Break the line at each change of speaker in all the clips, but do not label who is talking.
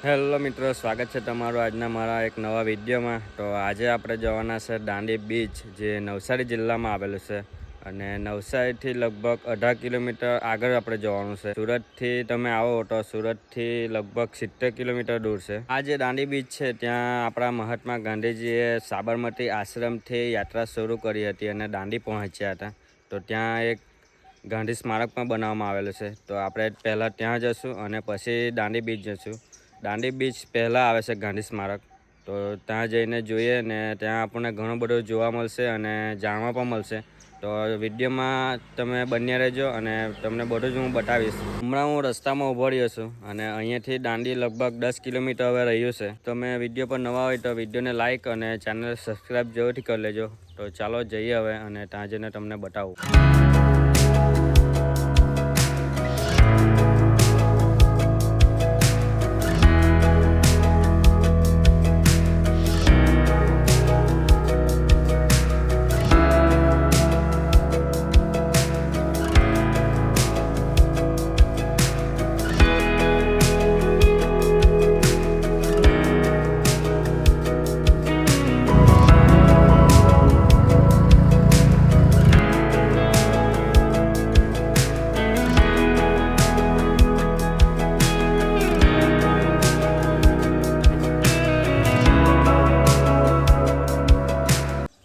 Hello મિત્રો, સ્વાગત છે તમારું આજના મારા એક નવા વિડીયોમાં. તો આજે આપણે જવાના છે દાંડી બીચ, જે નવસારી જિલ્લામાં આવેલું છે. અને નવસારીથી લગભગ 18 કિલોમીટર આગળ આપણે જવાનું છે. સુરતથી તમે આવો તો સુરતથી લગભગ 70 કિલોમીટર દૂર છે. આ જે દાંડી બીચ છે ત્યાં આપણા મહાત્મા ગાંધીજીએ સાબરમતી આશ્રમથી યાત્રા શરૂ કરી હતી અને દાંડી પહોંચ્યા હતા. તો ત્યાં એક ગાંધી સ્મારક પણ બનાવવામાં આવેલું છે. તો આપણે પહેલાં ત્યાં જશું અને પછી દાંડી બીચ જશું. દાંડી બીચ પહેલાં આવે છે ગાંધી સ્મારક. તો ત્યાં જઈને જોઈએ ને ત્યાં આપણને ઘણું બધું જોવા મળશે અને જાણવા પણ મળશે. તો વિડીયોમાં તમે બન્યા રહેજો અને તમને બધું જ હું બતાવીશ. હમણાં હું રસ્તામાં ઊભો રહ્યો છું અને અહીંયાથી દાંડી લગભગ 10 કિલોમીટર હવે રહ્યું છે. તમે વિડીયો પર નવા હોય તો વિડીયોને લાઇક અને ચેનલ સબસ્ક્રાઈબ જરૂરથી કરી લેજો. તો ચાલો જઈએ હવે અને ત્યાં જઈને તમને બતાવું.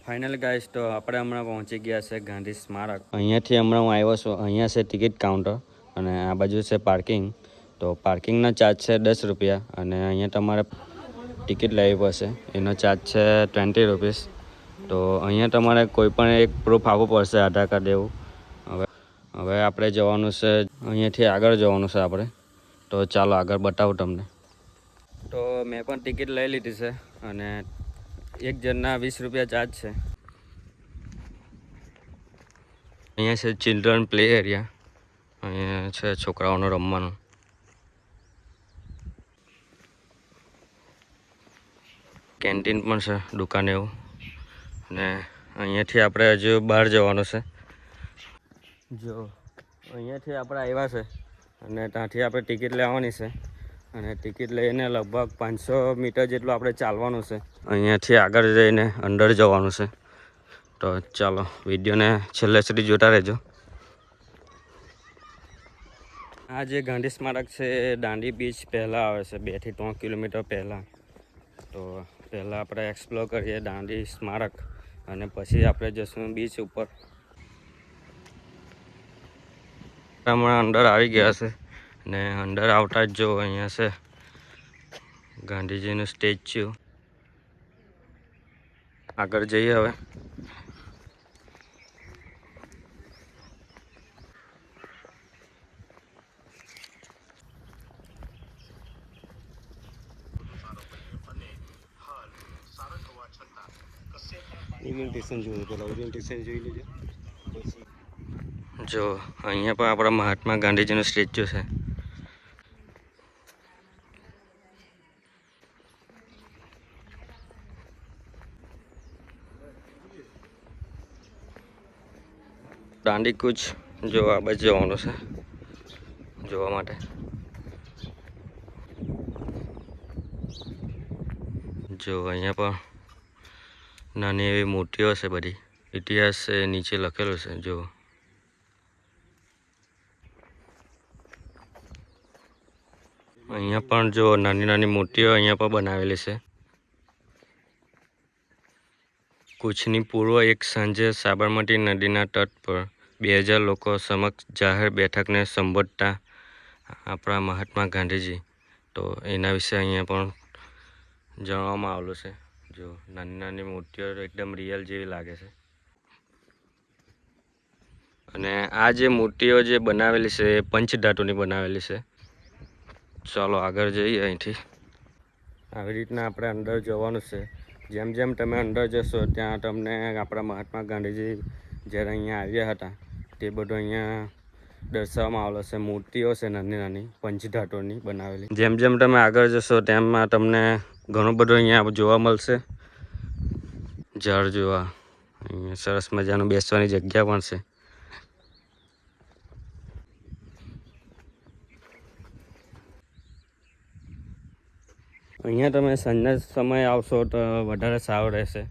ફાઇનલ ગાઈસ, તો આપણે હમણાં પહોંચી ગયા છે ગાંધી સ્મારક. અહીંયાથી હમણાં હું આવ્યો છું. અહીંયા છે ટિકિટ કાઉન્ટર અને આ બાજુ છે પાર્કિંગ. તો પાર્કિંગનો ચાર્જ છે 10 રૂપિયા અને અહીંયા તમારે ટિકિટ લેવી પડશે. એનો ચાર્જ છે 20 રૂપીસ. તો અહીંયા તમારે કોઈ પણ એક પ્રૂફ આપવું પડશે, આધાર કાર્ડ એવું. હવે આપણે જવાનું છે, અહીંયાથી આગળ જવાનું છે આપણે. તો ચાલો આગળ બતાવું તમને. તો મેં પણ ટિકિટ લઈ લીધી છે અને એક જણના 20 રૂપિયા ચાર્જ છે. અહીંયા છે ચિલ્ડ્રન પ્લે એરિયા. અહીંયા છે છોકરાઓનું રમવાનું. કેન્ટીન પણ છે, દુકાન એવું. અને અહીંયાથી આપણે હજુ બહાર જવાનું છે. જો અહીંયાથી આપણે આવ્યા છે અને ત્યાંથી આપણે ટિકિટ લેવાની છે. અને ટિકિટ લઈને લગભગ 500 મીટર જેટલું આપણે ચાલવાનું છે. અહીંયાથી આગળ જઈને અંદર જવાનું છે. તો ચાલો વિડીયોને છેલ્લે સુધી જોતા રહેજો. આ જે ગાંધી સ્મારક છે એ દાંડી બીચ પહેલાં આવે છે, 2 થી 3 કિલોમીટર પહેલાં. તો પહેલાં આપણે એક્સપ્લોર કરીએ દાંડી સ્મારક અને પછી આપણે જઈશું બીચ ઉપર. હમણાં અંદર આવી ગયા છે ને અંદર આવતા જ જો અહીંયા છે ગાંધીજીનું સ્ટેચ્યુ. આગળ જઈએ હવે. જો અહીંયા પણ આપણા મહાત્મા ગાંધીજીનું સ્ટેચ્યુ છે. દાંડી કૂચ જો આ બાજુ જવાનું છે જોવા માટે. જો અહીંયા પણ નાની એવી મૂર્તિઓ છે, બધી ઇતિહાસ છે નીચે લખેલું છે. જો અહીંયા પણ જો નાની નાની મૂર્તિઓ અહીંયા પણ બનાવેલી છે. કૂચની પૂર્વ એક સાંજે સાબરમતી નદીના તટ પર 2000 લોકો સમક્ષ જાહેર બેઠકને સંબોધતા આપણા મહાત્મા ગાંધીજી. તો એના વિશે અહીંયા પણ જણાવવામાં આવેલું છે. જો નાની નાની મૂર્તિઓ એકદમ રિયલ જેવી લાગે છે. અને આ જે મૂર્તિઓ જે બનાવેલી છે એ પંચધાતુની બનાવેલી છે. ચાલો આગળ જઈએ અહીંથી. આવી રીતના આપણે અંદર જવાનું છે. જેમ જેમ તમે અંદર જશો ત્યાં તમને આપણા મહાત્મા ગાંધીજી જ્યારે અહીંયા આવ્યા હતા તે બધું અહીંયા દર્શાવવામાં આવેલો છે. મૂર્તિઓ છે નાની નાની પંચધાતુની બનાવેલી. જેમ જેમ તમે આગળ જશો તેમ તમને ઘણું બધું અહીંયા જોવા મળશે. ઝાડ જોવા, અહીંયા સરસ મજાનું બેસવાની જગ્યા પણ છે. અહીંયા તમે સાંજના સમયે આવશો તો વધારે સારું રહેશે.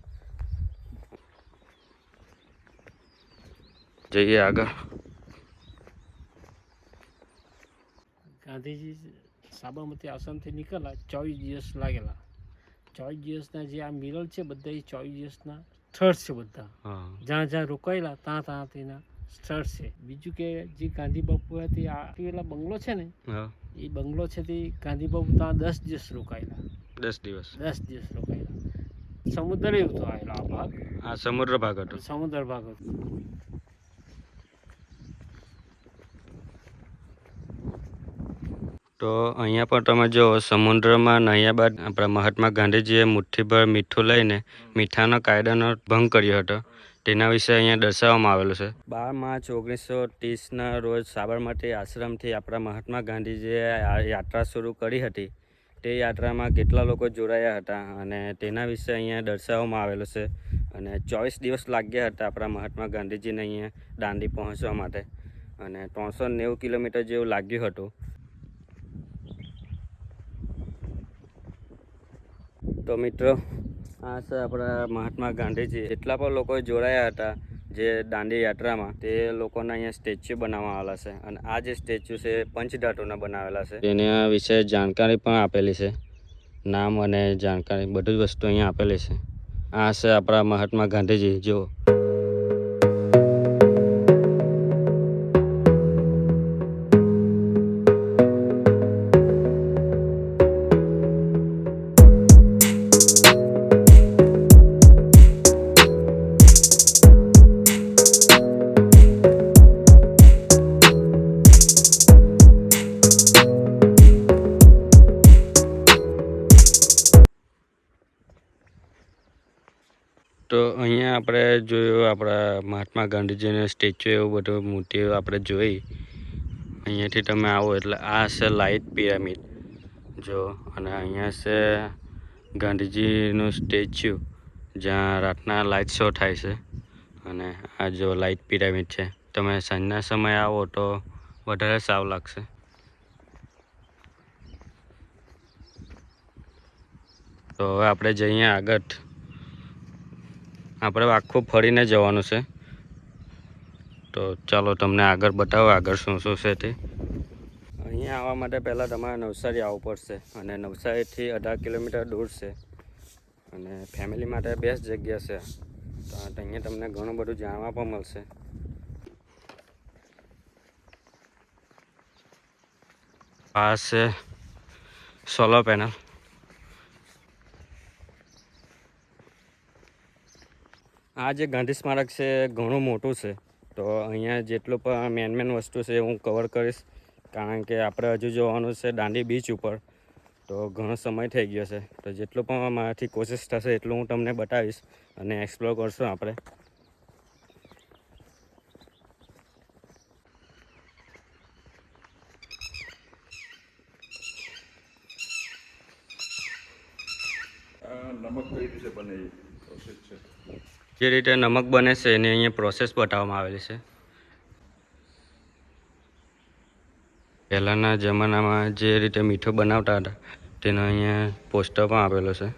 જઈએ આગળ.
ગાંધીજી સાબરમતી આશ્રમથી નીકળ્યા 24 દિવસ લાગેલા. 24 દિવસના જે આ મિરર છે બધા એ 24 દિવસના સ્થળ છે. બધા જ્યાં જ્યાં રોકાયેલા ત્યાં તેના સ્થળ છે. બીજું કે જે ગાંધી બાપુ હતી આ પેલા બંગલો છે ને, એ બંગલો છે તે ગાંધી બાપુ ત્યાં 10 દિવસ રોકાયેલા. 10 દિવસ રોકાયેલા. સમુદ્ર એવું તો આવેલો આ ભાગ.
આ સમુદ્ર ભાગ હતો.
સમુદ્ર ભાગ હતો.
તો અહીંયા પણ તમે જો સમુદ્રમાં નહ્યા બાદ આપણા મહાત્મા ગાંધીજીએ મુઠ્ઠીભર મીઠું લઈને મીઠાનો કાયદાનો ભંગ કર્યો હતો. તેના વિશે અહીંયા દર્શાવવામાં આવેલું છે. 12 માર્ચ 1930ના રોજ સાબરમતી આશ્રમથી આપણા મહાત્મા ગાંધીજીએ યાત્રા શરૂ કરી હતી. તે યાત્રામાં કેટલા લોકો જોડાયા હતા અને તેના વિશે અહીંયા દર્શાવવામાં આવેલું છે. અને 24 દિવસ લાગ્યા હતા આપણા મહાત્મા ગાંધીજીને અહીંયા દાંડી પહોંચવા માટે, અને 390 કિલોમીટર જેવું લાગ્યું હતું. તો મિત્રો, આ છે આપણા મહાત્મા ગાંધીજી. જેટલા પણ લોકો જોડાયા હતા જે દાંડી યાત્રામાં, તે લોકોના અહીંયા સ્ટેચ્યુ બનાવવામાં આવેલા છે. અને આ જે સ્ટેચ્યુ છે પંચધાતુના બનાવેલા છે. તેના વિશે જાણકારી પણ આપેલી છે, નામ અને જાણકારી બધી જ વસ્તુ અહીંયા આપેલી છે. આ છે આપણા મહાત્મા ગાંધીજી. જો તો અહીંયા આપણે જોયું આપણા મહાત્મા ગાંધીજીનું સ્ટેચ્યુ, એવું બધું મૂર્તિઓ આપણે જોઈ. અહીંયાથી તમે આવો એટલે આ છે લાઇટ પિરામિડ જો, અને અહીંયા છે ગાંધીજીનું સ્ટેચ્યુ જ્યાં રાતના લાઇટ શો થાય છે. અને આ જો લાઇટ પિરામિડ છે. તમે સાંજના સમયે આવો તો વધારે સારું લાગશે. તો હવે આપણે જઈએ આગળ. આપણે આખું ફરીને જવાનું છે. તો ચાલો તમને આગળ બતાવો આગળ શું શું છે તે. અહીંયા આવવા માટે પહેલાં તમારે નવસારી આવવું પડશે, અને નવસારીથી 18 કિલોમીટર દૂર છે. અને ફેમિલી માટે બેસ્ટ જગ્યા છે. તો અહીંયા તમને ઘણું બધું જાણવા પણ મળશે. આ છે સોલર પેનલ. આ જે ગાંધી સ્મારક છે ઘણું મોટું છે. તો અહીંયા જેટલું પણ મેન વસ્તુ છે હું કવર કરીશ, કારણ કે આપણે હજુ જોવાનું છે દાંડી બીચ ઉપર. તો ઘણો સમય થઈ ગયો છે. તો જેટલું પણ મારાથી કોશિશ થશે એટલું હું તમને બતાવીશ અને એક્સપ્લોર કરશું આપણે.
નમક કઈ રીતે બને એ પ્રોસેસ છે.
જે રીતે નમક બને છે એની અહીંયા પ્રોસેસ બતાવવામાં આવેલી છે. પહેલાંના જમાનામાં જે રીતે મીઠું બનાવતા હતા તેનો અહીંયા પોસ્ટર પણ આપેલો છે.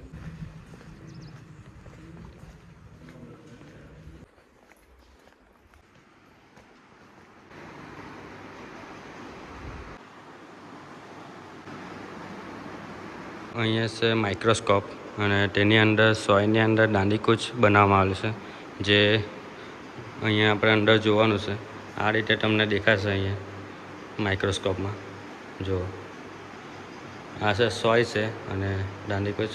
અહીંયા છે માઇક્રોસ્કોપ, અને તેની અંદર સોયની અંદર દાંડીકૂચ બનાવવામાં આવેલું છે. જે અહીંયા આપણે અંદર જોવાનું છે. આ રીતે તમને દેખાશે અહીંયા માઇક્રોસ્કોપમાં. જો આ છે સોય છે, અને દાંડીકૂચ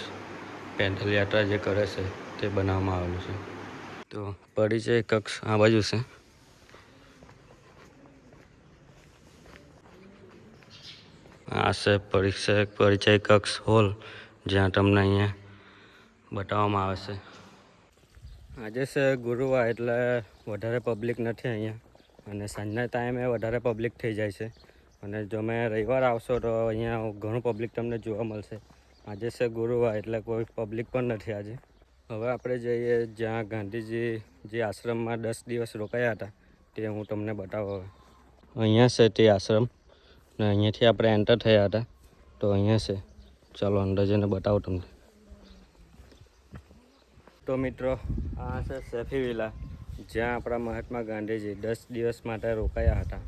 પેદલ યાત્રા જે કરે છે તે બનાવવામાં આવેલું છે. તો પરિચય કક્ષ આ બાજુ છે. આ છે પરિચય કક્ષ હોલ, જ્યાં તમને અહીંયા બતાવવામાં આવે છે. આજે છે ગુરુવાર એટલે વધારે પબ્લિક નથી અહીંયા, અને સાંજના ટાઈમે વધારે પબ્લિક થઈ જાય છે. અને જો તમે રવિવાર આવશો તો અહીંયા ઘણું પબ્લિક તમને જોવા મળશે. આજે છે ગુરુવાર એટલે કોઈ પબ્લિક પણ નથી આજે. હવે આપણે જઈએ જ્યાં ગાંધીજી જે આશ્રમમાં 10 દિવસ રોકાયા હતા તે હું તમને બતાવું. અહીંયા છે તે આશ્રમ, ને અહીંયાથી આપણે એન્ટર થયા હતા. તો અહીંયા છે ચાલો અંદર જઈને બતાવું તમને. તો મિત્રો આ છે સેફી વિલા, જ્યાં આપણા મહાત્મા ગાંધીજી 10 દિવસ માટે રોકાયા હતા.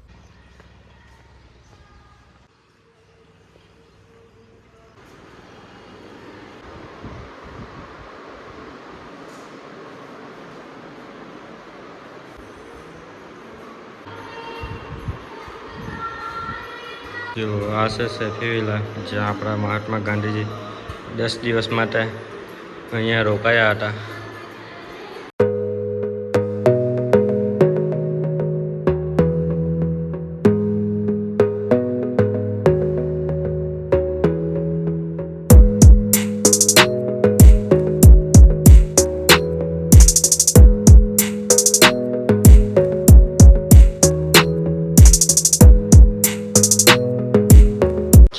જો આ છે સેફી વિલા, જ્યાં આપણા મહાત્મા ગાંધીજી 10 દિવસ માટે અહીંયા રોકાયા હતા.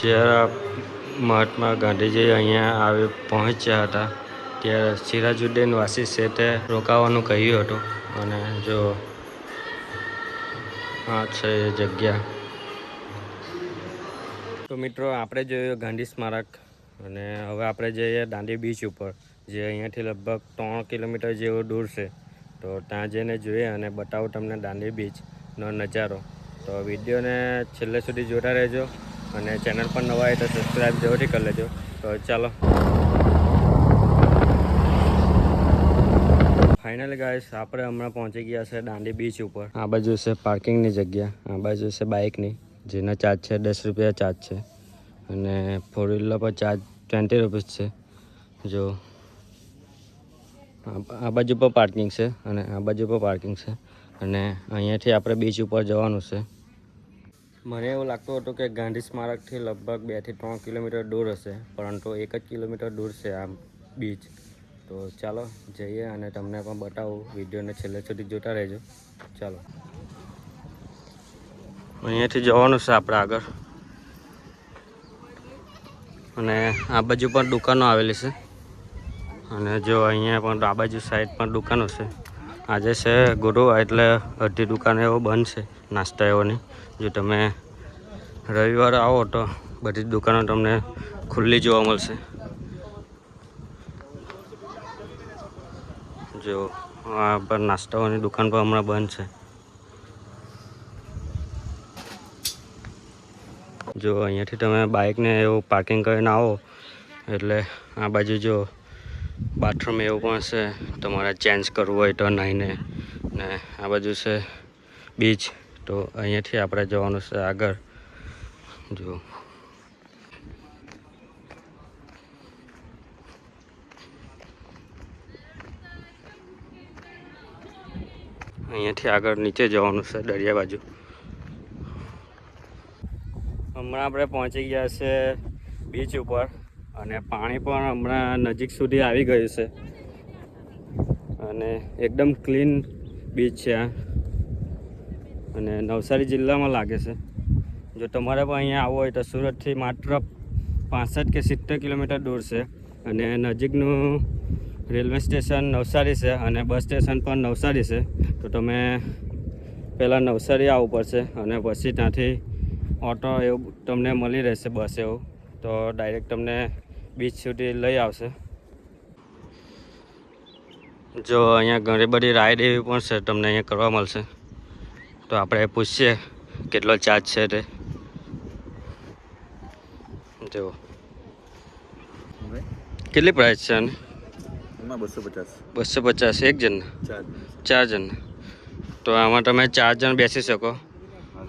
જ્યારે મહાત્મા ગાંધીજી અહીંયા આવી પહોંચ્યા હતા ત્યારે સિરાજુદ્દીન વાસી શેઠે રોકાવાનું કહ્યું હતું. અને જો આ છે એ જગ્યા. તો મિત્રો આપણે જોયું ગાંધી સ્મારક, અને હવે આપણે જઈએ દાંડી બીચ ઉપર, જે અહીંયાથી લગભગ 3 કિલોમીટર જેવો દૂર છે. તો ત્યાં જઈને જોઈએ અને બતાવું તમને દાંડી બીચનો નજારો. તો વિડીયોને છેલ્લે સુધી જોતા રહેજો, અને ચેનલ પર નવા હોય તો સબસ્ક્રાઈબ જરૂરથી કરી લેજો. તો ચાલો. ફાઇનલી ગાઈસ આપણે હમણાં પહોંચી ગયા છે દાંડી બીચ ઉપર. આ બાજુ છે પાર્કિંગની જગ્યા, આ બાજુ છે બાઇકની, જેના ચાર્જ છે 10 રૂપિયા ચાર્જ છે, અને 4 વ્હીલર પર ચાર્જ 20 રૂપીસ છે. જો આ બાજુ પર પાર્કિંગ છે અને આ બાજુ પર પાર્કિંગ છે, અને અહીંયાથી આપણે બીચ ઉપર જવાનું છે. મને એવું લાગતું હતું કે ગાંધી સ્મારકથી લગભગ 2 થી 3 કિલોમીટર દૂર હશે, પરંતુ 1 જ કિલોમીટર દૂર છે આ બીચ. તો ચાલો જઈએ અને તમને પણ બતાવું. વિડીયોને છેલ્લે સુધી જોતા રહેજો. ચાલો, અહીંયાથી જવાનું છે આપણે આગળ, અને આ બાજુ પણ દુકાનો આવેલી છે. અને જો અહીંયા પણ આ બાજુ સાઈડ પણ દુકાનો છે. આજે છે ગુરુવાર એટલે અડધી દુકાનો એવો બંધ છે નાસ્તા એવોની. જો તમે રવિવારે આવો તો બધી દુકાનો તમને ખુલ્લી જોવા મળશે. જો આ પર નાસ્તાઓની દુકાન પર હમણાં બંધ છે. જો અહીંયાથી તમે બાઇકને એવું પાર્કિંગ કરીને આવો એટલે આ બાજુ જો બાથરૂમ એવું પણ છે, તમારે ચેન્જ કરવું હોય તો નાહીને. ને આ બાજુ છે બીચ. તો અહીંયાથી આપણે જવાનું છે આગળ. જો અહીંયાથી આગળ નીચે જવાનું છે દરિયા બાજુ. હમણાં આપણે પહોંચી ગયા છે બીચ ઉપર, અને પાણી પણ હમણાં નજીક સુધી આવી ગયું છે, અને એકદમ ક્લીન બીચ છે આ, અને નવસારી જિલ્લામાં લાગે છે. જો તમારે પણ અહીંયા આવવું હોય તો સુરતથી માત્ર 65 કે 70 કિલોમીટર દૂર છે, અને નજીકનું રેલવે સ્ટેશન નવસારી છે, અને બસ સ્ટેશન પણ નવસારી છે. તો તમે પહેલાં નવસારી આવવું પડશે, અને પછી ત્યાંથી ઓટો એવું તમને મળી રહેશે, બસ એવું, તો ડાયરેક્ટ તમને બીચ સુધી લઈ આવશે. જો અહીંયા ઘણી બધી રાઈડ એવી પણ છે, તમને અહીંયા કરવા મળશે. તો આપણે પૂછીએ કેટલો ચાર્જ છે તે. જો કેટલી પ્રાઇસ છે આની? 250 એક જણના, 4 જણના. તો આમાં તમે 4 જણ બેસી શકો.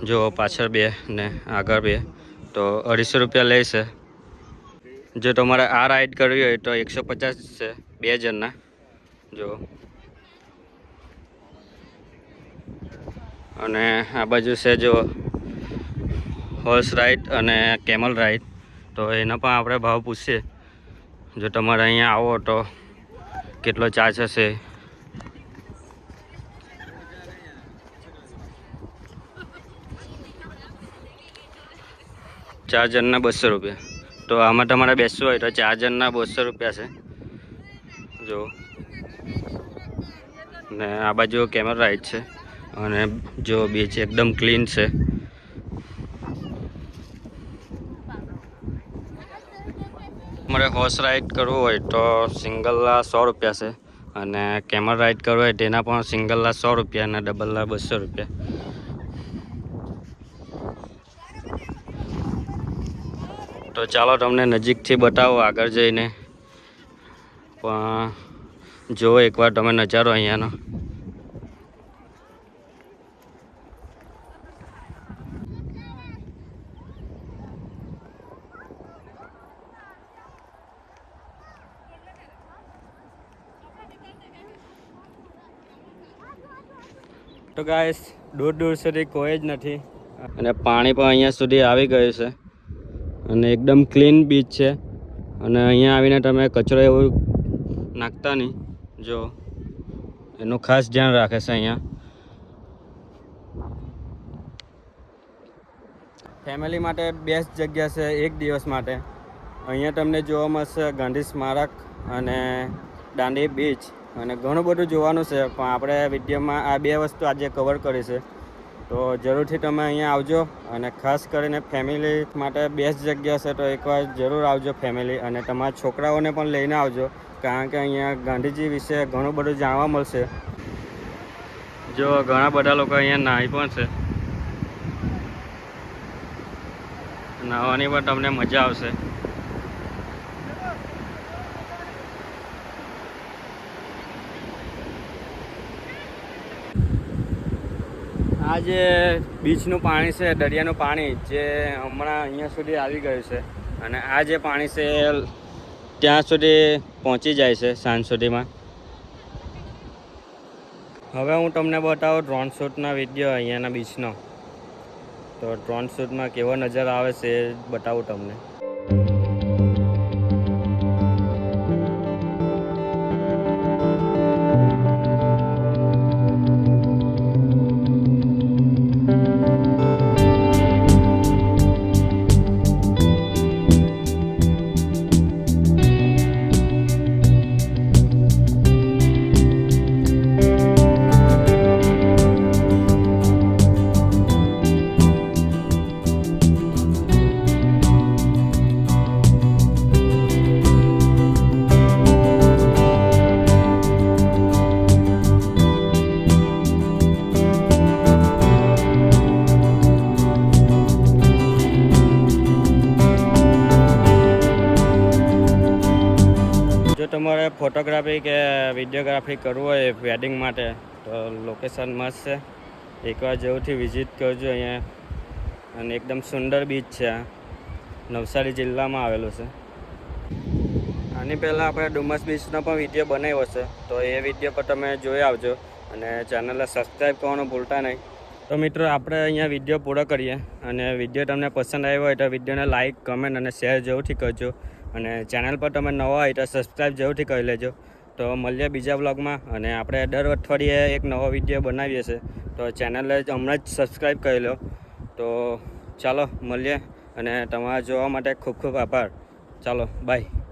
જો પાછળ 2 ને આગળ 2, તો 250 રૂપિયા લે છે. જો તમારે આ રાઈડ કરવી હોય તો 150 છે 2 જણના. જો અને આ બાજુ છે જો હોર્સ રાઈડ અને કેમલ રાઈડ. તો એના પણ આપણે ભાવ પૂછીએ. જો તમારે અહીંયા આવો તો કેટલો ચાર્જ હશે. ચાર જણના 200 રૂપિયા. તો આમાં તમારે બેસવું હોય તો 4 જણના 200 રૂપિયા છે. જો ને આ બાજુ કેમલ રાઈડ છે, અને જો બીચ એકદમ ક્લીન છે. તમારે હોર્સ રાઇડ કરવું હોય તો સિંગલના 100 રૂપિયા છે, અને કેમલ રાઇડ કરવું હોય તેના પણ સિંગલના 100 રૂપિયા અને ડબલના 200 રૂપિયા. તો ચાલો તમને નજીકથી બતાવો આગળ જઈને, પણ જુઓ એકવાર તમે નજારો અહીંયાનો. તો ગાઈસ દૂર દૂર સુધી કોઈ જ નથી, અને પાણી પણ અહીંયા સુધી આવી ગયું છે, અને એકદમ ક્લીન બીચ છે. અને અહીંયા આવીને તમે કચરો એવું નાખતા નહીં, જો એનું ખાસ ધ્યાન રાખે છે અહીંયા. ફેમિલી માટે બેસ્ટ જગ્યા છે એક દિવસ માટે. અહીંયા તમને જોવા મળશે ગાંધી સ્મારક અને દાંડી બીચ, અને ઘણું બધું જોવાનું છે, પણ આપણે વિડીયોમાં આ 2 વસ્તુ આજે કવર કરી છે. તો જરૂરથી તમે અહીંયા આવજો, અને ખાસ કરીને ફેમિલી માટે બેસ્ટ જગ્યા છે, તો એકવાર જરૂર આવજો ફેમિલી, અને તમારા છોકરાઓને પણ લઈને આવજો, કારણ કે અહીંયા ગાંધીજી વિશે ઘણું બધું જાણવા મળશે. જો ઘણા બધા લોકો અહીંયા નાહી પણ છે, નાહવાની પણ તમને મજા આવશે. આ જે બીચનું પાણી છે, દરિયાનું પાણી જે હમણાં અહીંયા સુધી આવી ગયું છે, અને આ જે પાણી છે ત્યાં સુધી પહોંચી જાય છે સાંજ સુધીમાં. હવે હું તમને બતાવું ડ્રોન શૂટના વિડીયો અહીંયાના બીચનો. તો ડ્રોન શૂટમાં કેવો નજારો આવે છે એ બતાવું તમને. જો તમારે ફોટોગ્રાફી કે વિડીયોગ્રાફી કરવું હોય વેડિંગ માટે, તો લોકેશન મસ્ત છે, એકવાર જરૂરથી વિઝિટ કરજો અહીંયા. અને એકદમ સુંદર બીચ છે, આ નવસારી જિલ્લામાં આવેલું છે. આની પહેલાં આપણે ડુમસ બીચનો પણ વિડીયો બનાવ્યો છે, તો એ વિડીયો પર તમે જોઈ આવજો, અને ચેનલને સબસ્ક્રાઈબ કરવાનું ભૂલતા નહીં. તો મિત્રો આપણે અહીંયા વિડીયો પૂરો કરીએ, અને વિડીયો તમને પસંદ આવ્યો હોય તો વિડીયોને લાઇક, કમેન્ટ અને શેર જરૂરથી કરજો, અને ચેનલ પર તમે નવા હોય તો સબસ્ક્રાઈબ જરૂરથી કરી લેજો. તો મળીએ બીજા વ્લોગમાં, અને આપણે દર અઠવાડિયે એક નવો વિડીયો બનાવીએ છીએ, તો ચેનલને હમણાં જ સબસ્ક્રાઈબ કરી લો. તો ચાલો મળીએ, અને તમારા જોવા માટે ખૂબ ખૂબ આભાર. ચાલો બાય.